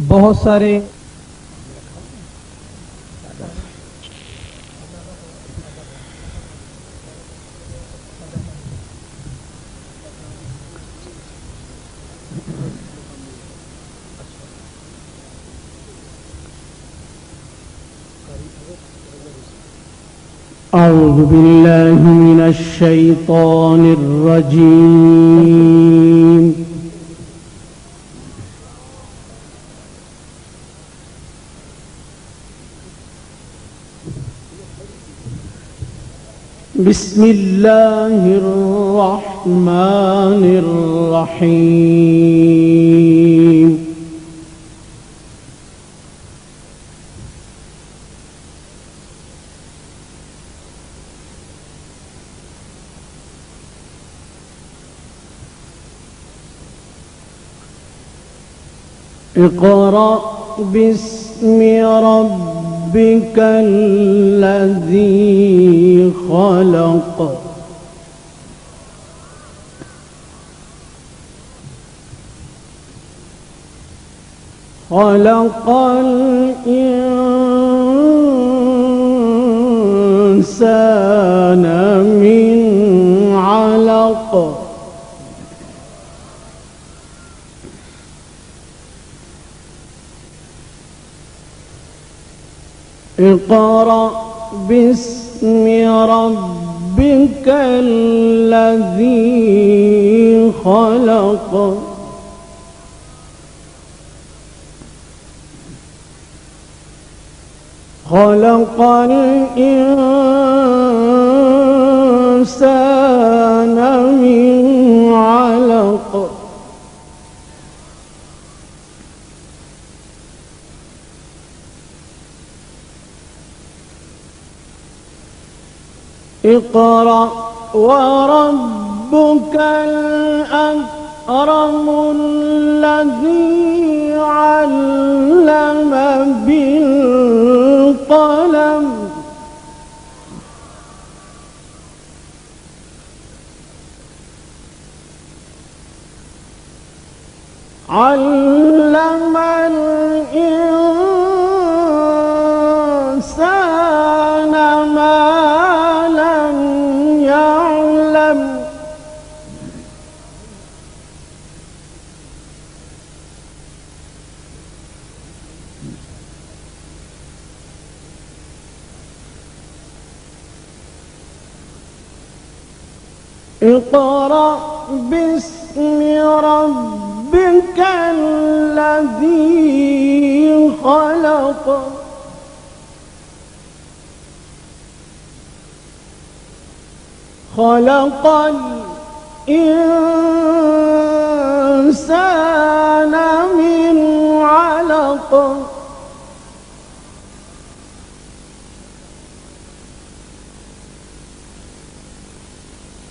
बहुत सारे أعوذ بالله من الشيطان الرجيم. بسم الله الرحمن الرحيم. اقرأ باسم ربك الذي خلق. خلق الإنسان من علق. اقرأ باسم ربك الذي خلق. خلق الإنسان من علق. اقرأ وربك الأكرم الذي علم بالقلم. علم الإنسان ما لم يعلم. اقرأ باسم ربك الذي خلق. خلق الإنسان من علق.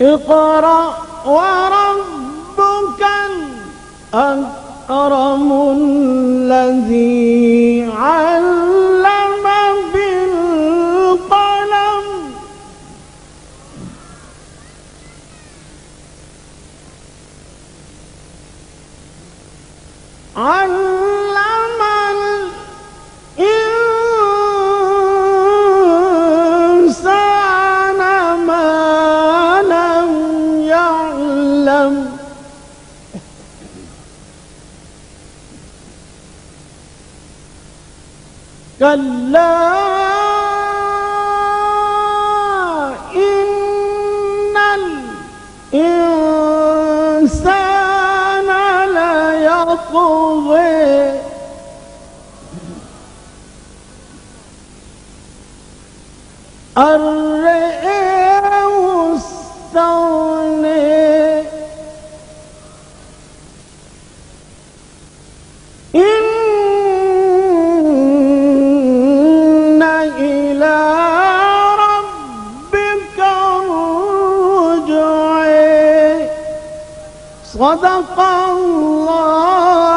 اقرأ وربك الأكرم الذي علم بالقلم. علم الإنسان ما لم يعلم. كلا إن الإنسان ليطغى أن رآه استغنى. إن إلى ربك الرجعى. صدق الله